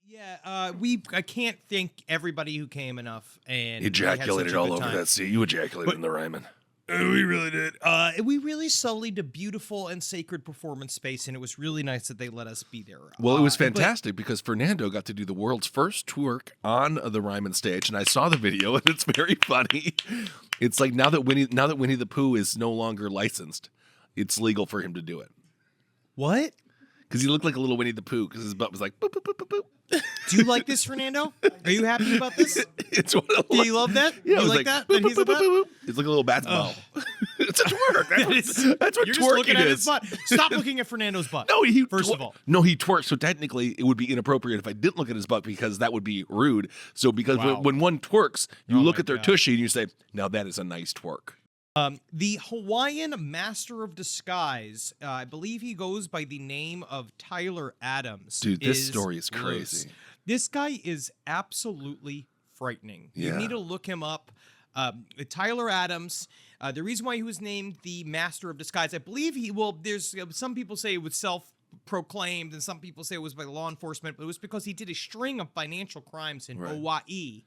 Yeah, I can't thank everybody who came enough and Ejaculated all over that seat. You ejaculated in the Ryman. We really did. We really sullied a beautiful and sacred performance space, and it was really nice that they let us be there. Well, it was fantastic because Fernando got to do the world's first twerk on the Ryman stage, and I saw the video, and it's very funny. It's like now that Winnie the Pooh is no longer licensed, it's legal for him to do it. What? Because he looked like a little Winnie the Pooh because his butt was like boop, boop, boop, boop, boop. Do you like this, Fernando? Are you happy about this? It's what it Do you love that? Yeah, you it was like that? Boop, That he's boop, a butt? boop, boop, boop. It's like a little bat's ball. It's a twerk. That's what You're just twerking looking at is. his butt. Stop looking at Fernando's butt. No, first of all. No, he twerks. So technically, it would be inappropriate if I didn't look at his butt because that would be rude. So because when one twerks, you look at their tushy and you say, "Now that is a nice twerk." The Hawaiian Master of Disguise, I believe he goes by the name of Tyler Adams. Dude, this story is crazy. This guy is absolutely frightening. Yeah. You need to look him up. Tyler Adams, the reason why he was named the Master of Disguise, I believe there's some people say it was self-proclaimed and some people say it was by law enforcement, but it was because he did a string of financial crimes in Hawaii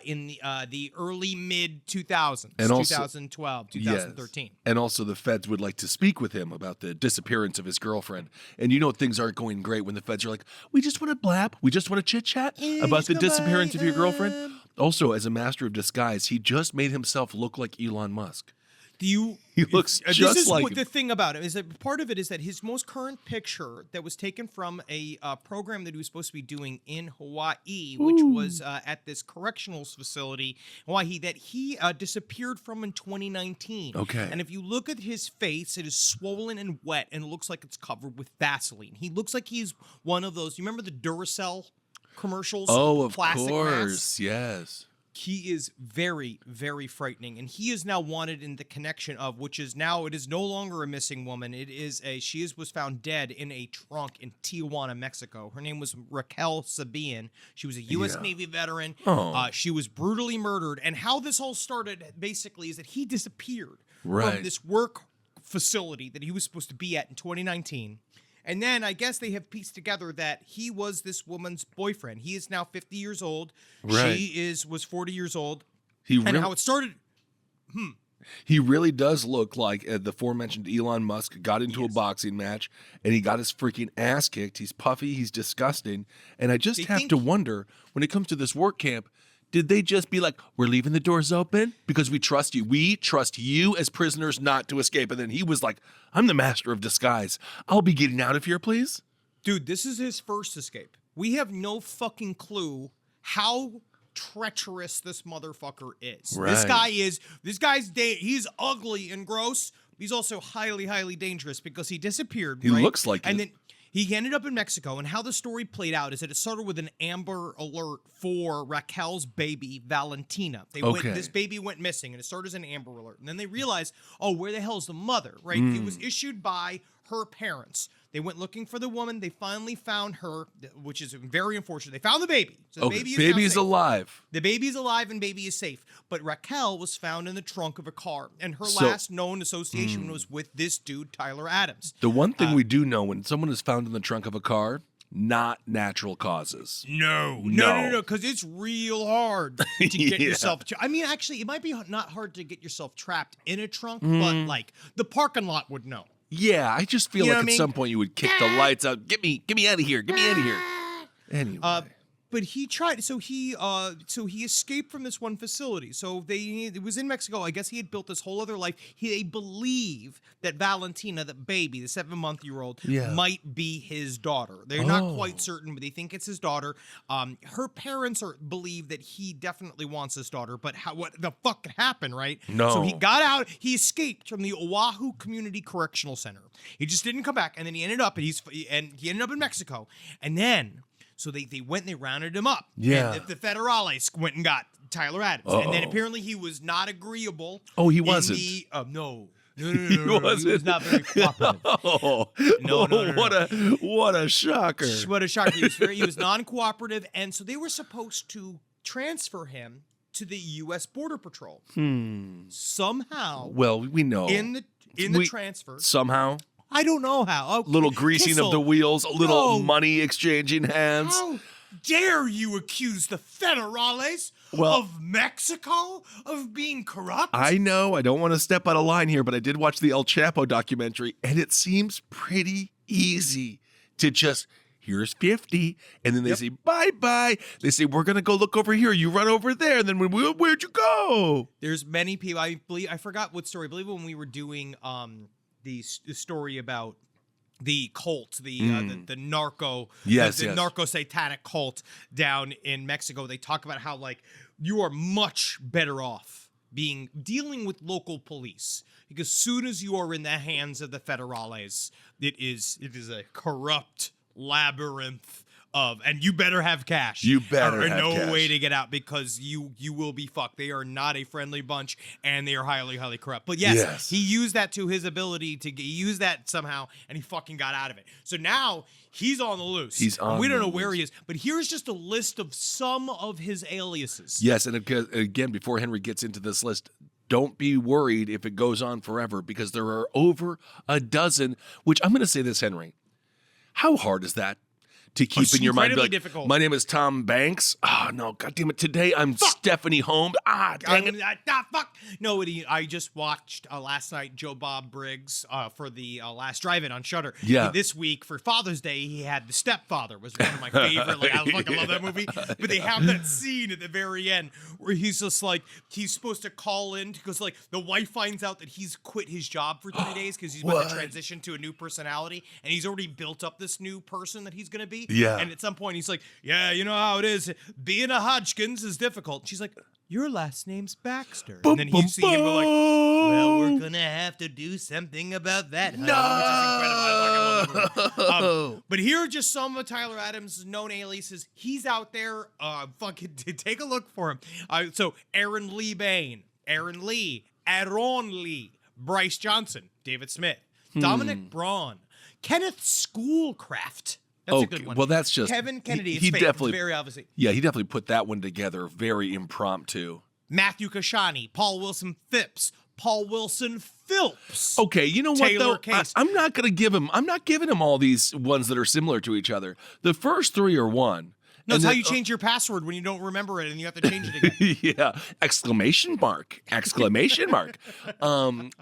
in the early mid-2000s, 2012, 2013. Yes. And also the feds would like to speak with him about the disappearance of his girlfriend. And you know things aren't going great when the feds are like, we just want to blab, we just want to chit-chat about the disappearance of your girlfriend. Also, as a master of disguise, he just made himself look like Elon Musk. He looks just like him. The thing about it is that part of it is that his most current picture that was taken from a program that he was supposed to be doing in Hawaii, which was at this correctional facility in Hawaii that he disappeared from in 2019. Okay. And if you look at his face, it is swollen and wet and it looks like it's covered with Vaseline. He looks like he's one of those, you remember the Duracell commercials? Oh, of plastic course, masks? yes. He is very, very frightening, and he is now wanted in the connection of, which is now, it is no longer a missing woman. It is was found dead in a trunk in Tijuana, Mexico. Her name was Raquel Sabian. She was a U.S. Navy veteran. She was brutally murdered, and how this all started, basically, is that he disappeared from this work facility that he was supposed to be at in 2019. And then I guess they have pieced together that he was this woman's boyfriend. He is now 50 years old. Right. She was 40 years old. And how it started. He really does look like the aforementioned Elon Musk got into a boxing match and he got his freaking ass kicked. He's puffy. He's disgusting. And I just have to wonder, when it comes to this work camp, did they just be like, we're leaving the doors open because we trust you. We trust you as prisoners not to escape. And then he was like, I'm the master of disguise. I'll be getting out of here, please. Dude, this is his first escape. We have no fucking clue how treacherous this motherfucker is. Right. He's ugly and gross. He's also highly, highly dangerous because he disappeared. He looks like then he ended up in Mexico, and how the story played out is that it started with an Amber Alert for Raquel's baby, Valentina. This baby went missing, and it started as an Amber Alert. And then they realized, where the hell is the mother, right? It was issued by her parents. They went looking for the woman. They finally found her, which is very unfortunate. They found the baby. So the baby is alive. The baby is alive and baby is safe. But Raquel was found in the trunk of a car. And her last known association was with this dude, Tyler Adams. The one thing we do know, when someone is found in the trunk of a car, not natural causes. No, because it's real hard to get yourself. I mean, actually, it might be not hard to get yourself trapped in a trunk, but like the parking lot would know. Yeah, I just feel like at some point you would kick the lights out. Get me out of here. Get me out of here. Anyway. But he tried, so he escaped from this one facility. So it was in Mexico. I guess he had built this whole other life. They believe that Valentina, the baby, the 7-month-old, might be his daughter. They're not quite certain, but they think it's his daughter. Her parents believe that he definitely wants his daughter, but what the fuck happened, right? No. So he got out. He escaped from the Oahu Community Correctional Center. He just didn't come back, and then he ended up in Mexico, and then. So they went and they rounded him up. Yeah. And the federales went and got Tyler Adams. And then apparently he was not agreeable. Oh, he wasn't. No. He was not very cooperative. No. What a shocker. What a shocker. He was non-cooperative. And so they were supposed to transfer him to the U.S. Border Patrol. Somehow. Well, we know. In the transfer. Somehow. I don't know how. Little greasing of the wheels, a little money exchanging hands. dare you accuse the federales of Mexico of being corrupt? I know, I don't want to step out of line here, but I did watch the El Chapo documentary, and it seems pretty easy to just, here's 50, and then they say, bye-bye. They say, we're going to go look over here. You run over there, and then where'd you go? There's many people, I forgot what story. I believe when we were doing the story about the cult, the narco, narco satanic cult down in Mexico, they talk about how, like, you are much better off dealing with local police, because soon as you are in the hands of the federales, it is a corrupt labyrinth and you better have cash. You better have no cash. way to get out, because you will be fucked. They are not a friendly bunch, and they are highly, highly corrupt. But yes, he used that to his ability to use that somehow, and he fucking got out of it. So now he's on the loose. We don't know where he is, but here's just a list of some of his aliases. Yes, and again, before Henry gets into this list, don't be worried if it goes on forever, because there are over a dozen, which I'm going to say this, Henry. How hard is that to keep in your mind? Like, difficult. My name is Tom Banks. Oh, no, God damn it. Today I'm Stephanie Holmes. Dang it. Fuck. No, I just watched last night Joe Bob Briggs for the last drive-in on Shudder. Yeah. This week for Father's Day, he had The Stepfather, was one of my favorite. Like, I fucking love that movie. But they have that scene at the very end where he's just like, he's supposed to call in because, like, the wife finds out that he's quit his job for 3 days because he's about to transition to a new personality, and he's already built up this new person that he's going to be. Yeah. And at some point, he's like, yeah, you know how it is. Being a Hodgkins is difficult. And she's like, your last name's Baxter. And then you see him go like, well, we're going to have to do something about that. No! Which is incredible. I fucking love it. But here are just some of Tyler Adams' known aliases. He's out there. Fucking take a look for him. So Aaron Lee Bain, Aaron Lee, Aaron Lee, Bryce Johnson, David Smith, Dominic Braun, Kenneth Schoolcraft. That's a good one. Well, that's just Kevin Kennedy. He definitely, very obviously. Yeah, he definitely put that one together very impromptu. Matthew Kashani, Paul Wilson Phipps, Paul Wilson Phillips. Okay, you know what Taylor though? Case. I'm not going to give him. I'm not giving him all these ones that are similar to each other. The first three are one. No, it's how you change your password when you don't remember it and you have to change it again. Yeah, exclamation mark.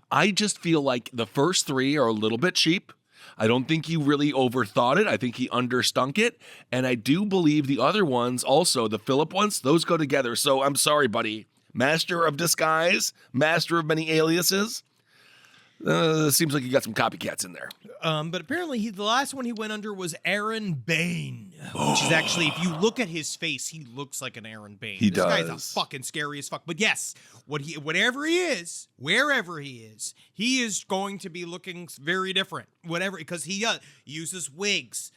I just feel like the first three are a little bit cheap. I don't think he really overthought it. I think he understunk it. And I do believe the other ones also, the Phillip ones, those go together. So I'm sorry, buddy. Master of disguise, master of many aliases. Seems like you got some copycats in there. But apparently the last one he went under was Aaron Bain, which is actually, if you look at his face, he looks like an Aaron Bain. This guy's a fucking scary as fuck. But yes, whatever he is, wherever he is going to be looking very different. Whatever, because he uses wigs,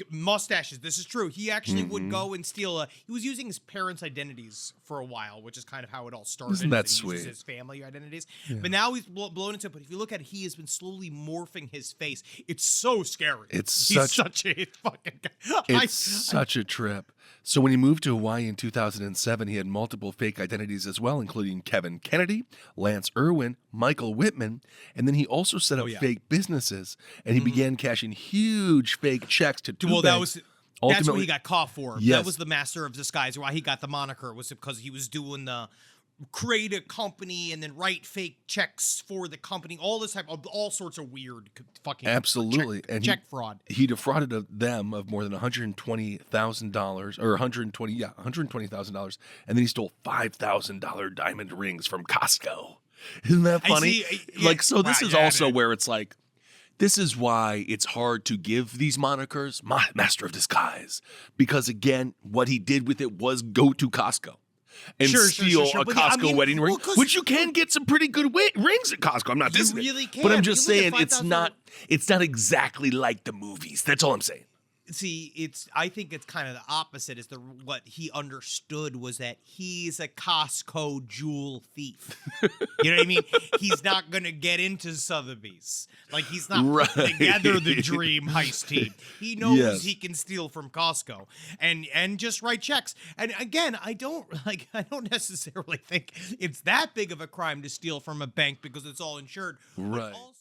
mustaches. This is true. He actually would go and steal he was using his parents' identities for a while, which is kind of how it all started. Isn't that he sweet? uses his family identities. Yeah. But now he's blown into it. But if you look at it, he has been slowly morphing his face. It's so scary. He's such a fucking guy. It's such a trip. So when he moved to Hawaii in 2007, he had multiple fake identities as well, including Kevin Kennedy, Lance Irwin, Michael Whitman, and then he also set up fake businesses, and he began cashing huge fake checks to two banks. That's what he got caught for. Yes. That was the master of disguise. Why he got the moniker was because he was doing the create a company and then write fake checks for the company. All this type of all sorts of weird fucking check fraud. He defrauded them of more than $120,000 or $120,000, and then he stole $5,000 diamond rings from Costco. Isn't that funny? This is also where it's like, this is why it's hard to give these monikers master of disguise, because again, what he did with it was go to Costco and steal a Costco wedding ring, which you can get some pretty good rings at Costco. I'm not dissing really it, can. but I'm just saying it's not exactly like the movies. That's all I'm saying. See, I think it's kind of the opposite. What he understood was that he's a Costco jewel thief. You know what I mean? He's not going to get into Sotheby's. Like, he's not together the dream heist team. He knows he can steal from Costco and just write checks. And again, I don't necessarily think it's that big of a crime to steal from a bank because it's all insured. Right. But also